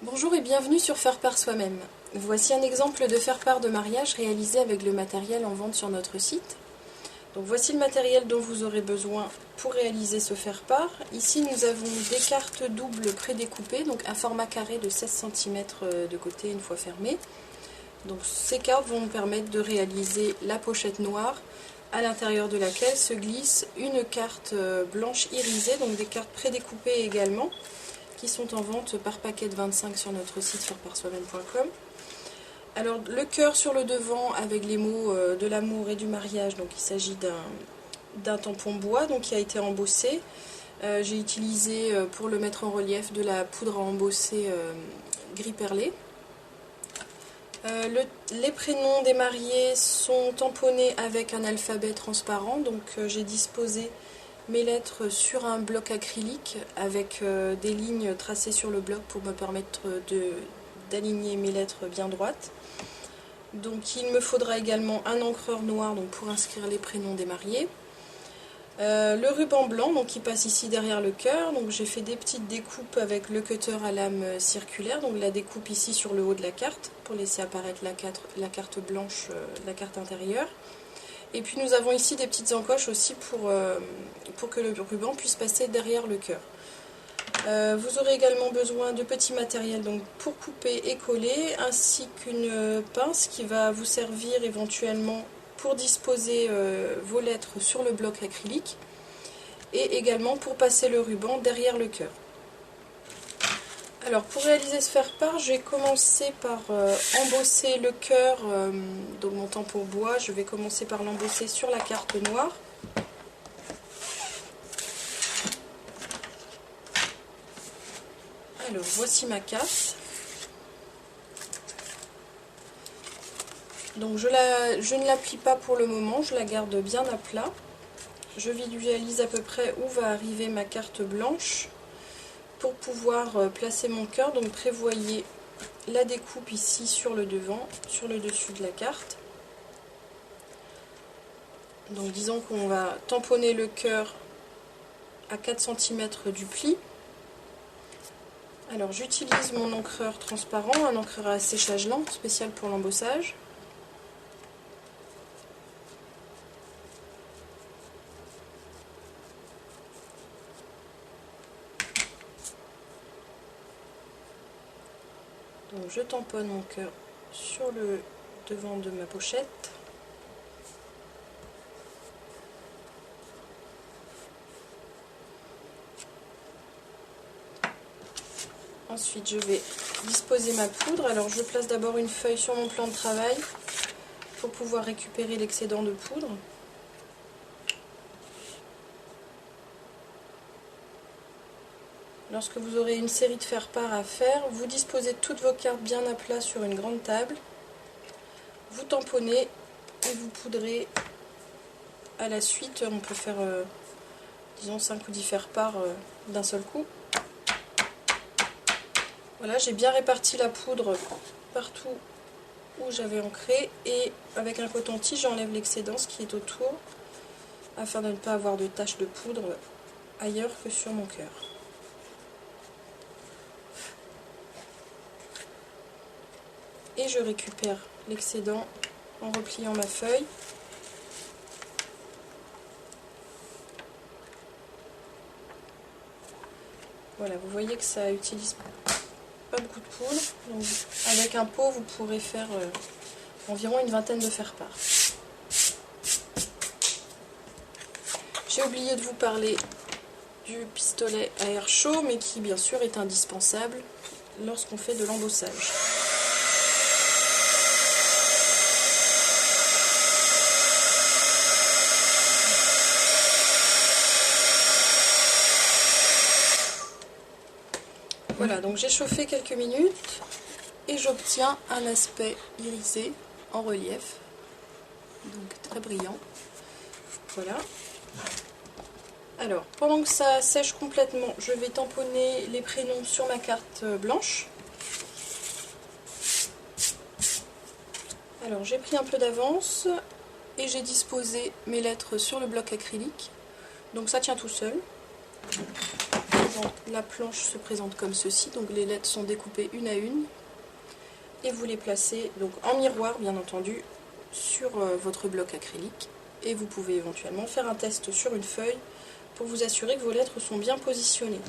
Bonjour et bienvenue sur Faire part soi-même. Voici un exemple de faire-part de mariage réalisé avec le matériel en vente sur notre site. Donc voici le matériel dont vous aurez besoin pour réaliser ce faire-part. Ici nous avons des cartes doubles prédécoupées, donc un format carré de 16 cm de côté une fois fermé. Donc ces cartes vont nous permettre de réaliser la pochette noire à l'intérieur de laquelle se glisse une carte blanche irisée, donc des cartes prédécoupées également, qui sont en vente par paquet de 25 sur notre site fairepartsoi-même.com. Alors le cœur sur le devant avec les mots de l'amour et du mariage, donc il s'agit d'un tampon bois donc, qui a été embossé. J'ai utilisé pour le mettre en relief de la poudre à embosser gris perlé. Les prénoms des mariés sont tamponnés avec un alphabet transparent, donc j'ai disposé mes lettres sur un bloc acrylique avec des lignes tracées sur le bloc pour me permettre d'aligner mes lettres bien droites. Donc il me faudra également un encreur noir donc, pour inscrire les prénoms des mariés. Le ruban blanc donc, qui passe ici derrière le cœur, donc j'ai fait des petites découpes avec le cutter à lame circulaire, donc la découpe ici sur le haut de la carte pour laisser apparaître la carte blanche, la carte intérieure. Et puis nous avons ici des petites encoches aussi pour que le ruban puisse passer derrière le cœur. Vous aurez également besoin de petits matériels donc, pour couper et coller, ainsi qu'une pince qui va vous servir éventuellement pour disposer vos lettres sur le bloc acrylique et également pour passer le ruban derrière le cœur. Alors pour réaliser ce faire-part, j'ai commencé par embosser le cœur, donc mon tampon bois, je vais commencer par l'embosser sur la carte noire. Alors voici ma carte. Donc je ne la plie pas pour le moment, je la garde bien à plat. Je visualise à peu près où va arriver ma carte blanche pour pouvoir placer mon cœur. Donc prévoyez la découpe ici sur le devant, sur le dessus de la carte. Donc disons qu'on va tamponner le cœur à 4 cm du pli. Alors j'utilise mon encreur transparent, un encreur à séchage lent, spécial pour l'embossage. Donc je tamponne mon cœur sur le devant de ma pochette. Ensuite je vais disposer ma poudre. Alors je place d'abord une feuille sur mon plan de travail pour pouvoir récupérer l'excédent de poudre. Lorsque vous aurez une série de faire-part à faire, vous disposez toutes vos cartes bien à plat sur une grande table. Vous tamponnez et vous poudrez à la suite. On peut faire disons 5 ou 10 faire-part d'un seul coup. Voilà, j'ai bien réparti la poudre partout où j'avais ancré et avec un coton-tige j'enlève l'excédent, ce qui est autour, afin de ne pas avoir de taches de poudre ailleurs que sur mon cœur. Et je récupère l'excédent en repliant ma feuille. Voilà, vous voyez que ça utilise pas beaucoup de poudre. Donc, avec un pot, vous pourrez faire environ une vingtaine de faire-part. J'ai oublié de vous parler du pistolet à air chaud, mais qui bien sûr est indispensable lorsqu'on fait de l'embossage. Voilà, donc j'ai chauffé quelques minutes et j'obtiens un aspect irisé en relief, donc très brillant. Voilà. Alors, pendant que ça sèche complètement, je vais tamponner les prénoms sur ma carte blanche. Alors, j'ai pris un peu d'avance et j'ai disposé mes lettres sur le bloc acrylique. Donc ça tient tout seul. la planche se présente comme ceci. Donc les lettres sont découpées une à une. Et vous les placez donc en miroir, bien entendu, sur votre bloc acrylique. Et vous pouvez éventuellement faire un test sur une feuille pour vous assurer que vos lettres sont bien positionnées.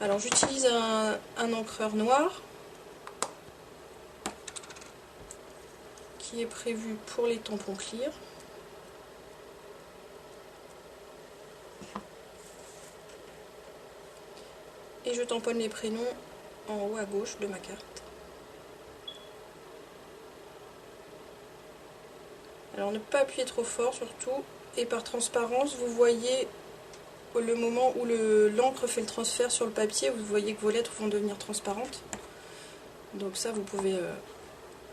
Alors j'utilise un encreur noir qui est prévu pour les tampons clear. Et je tamponne les prénoms en haut à gauche de ma carte. Alors ne pas appuyer trop fort surtout, et par transparence vous voyez le moment où l'encre fait le transfert sur le papier, vous voyez que vos lettres vont devenir transparentes. Donc ça vous pouvez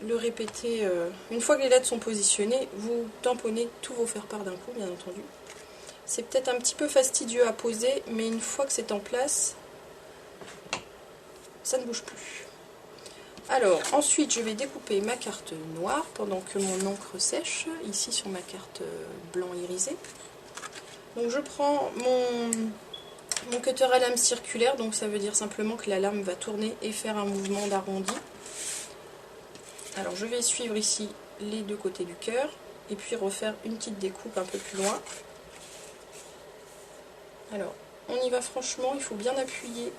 le répéter. Une fois que les lettres sont positionnées, vous tamponnez tous vos faire-part d'un coup, bien entendu. C'est peut-être un petit peu fastidieux à poser, mais une fois que c'est en place, ça ne bouge plus. Alors ensuite je vais découper ma carte noire pendant que mon encre sèche, ici sur ma carte blanc irisé. Donc je prends mon cutter à lame circulaire, donc ça veut dire simplement que la lame va tourner et faire un mouvement d'arrondi. Alors je vais suivre ici les deux côtés du cœur et puis refaire une petite découpe un peu plus loin. Alors on y va franchement, il faut bien appuyer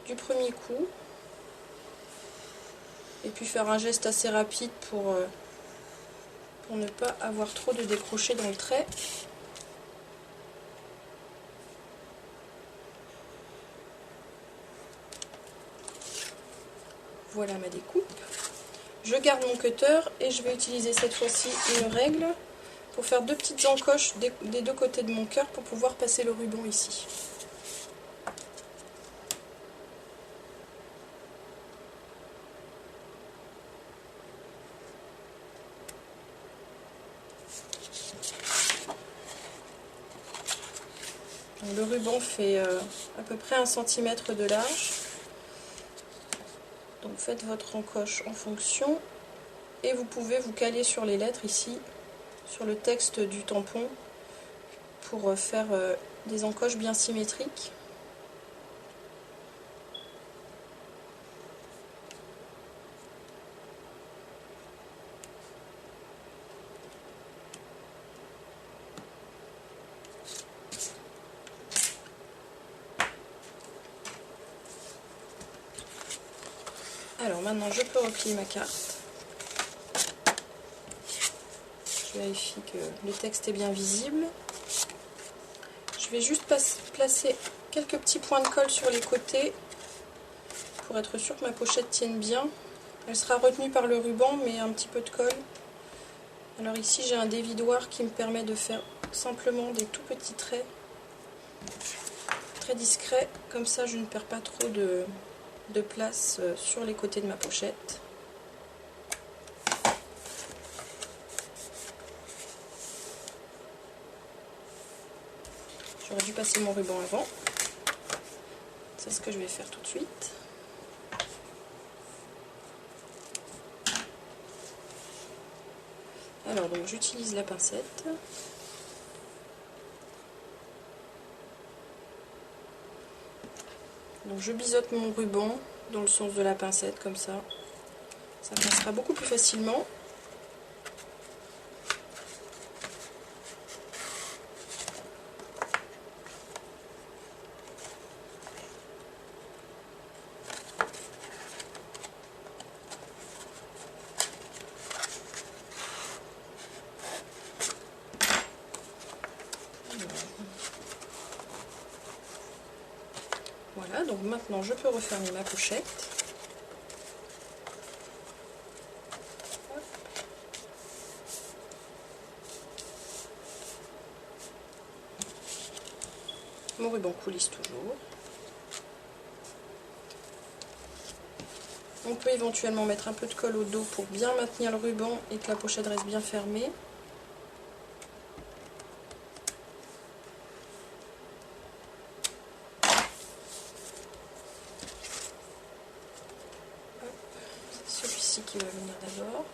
du premier coup et puis faire un geste assez rapide pour ne pas avoir trop de décrochés dans le trait. Voilà ma découpe. Je garde mon cutter et je vais utiliser cette fois-ci une règle pour faire deux petites encoches des deux côtés de mon cœur pour pouvoir passer le ruban ici. Donc, le ruban fait à peu près 1 cm de large. Donc faites votre encoche en fonction et vous pouvez vous caler sur les lettres ici, sur le texte du tampon pour faire des encoches bien symétriques. Alors maintenant je peux replier ma carte. Je vérifie que le texte est bien visible. Je vais juste placer quelques petits points de colle sur les côtés pour être sûr que ma pochette tienne bien. Elle sera retenue par le ruban mais un petit peu de colle. Alors ici j'ai un dévidoir qui me permet de faire simplement des tout petits traits très discrets. Comme ça je ne perds pas trop de place sur les côtés de ma pochette. J'aurais dû passer mon ruban avant. C'est ce que je vais faire tout de suite. Alors donc j'utilise la pincette. Donc je biseaute mon ruban dans le sens de la pincette comme ça. Ça passera beaucoup plus facilement. Voilà, donc maintenant je peux refermer ma pochette. Hop. Mon ruban coulisse toujours. On peut éventuellement mettre un peu de colle au dos pour bien maintenir le ruban et que la pochette reste bien fermée. C'est celui-ci qui va venir d'abord.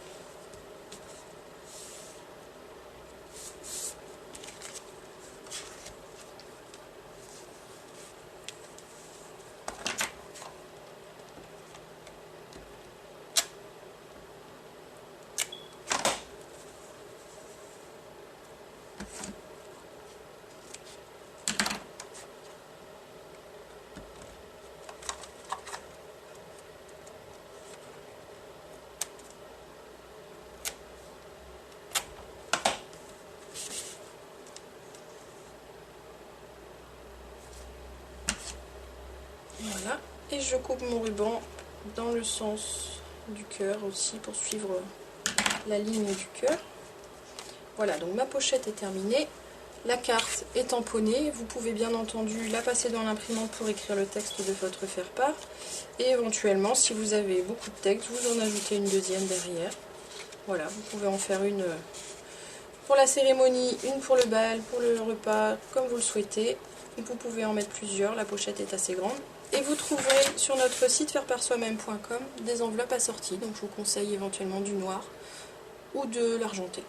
Voilà, et je coupe mon ruban dans le sens du cœur aussi pour suivre la ligne du cœur. Voilà, donc ma pochette est terminée. La carte est tamponnée. Vous pouvez bien entendu la passer dans l'imprimante pour écrire le texte de votre faire-part. Et éventuellement, si vous avez beaucoup de texte, vous en ajoutez une deuxième derrière. Voilà, vous pouvez en faire une pour la cérémonie, une pour le bal, pour le repas, comme vous le souhaitez. Vous pouvez en mettre plusieurs, la pochette est assez grande. Et vous trouverez sur notre site faireparsoi-même.com des enveloppes assorties. Donc je vous conseille éventuellement du noir ou de l'argenté.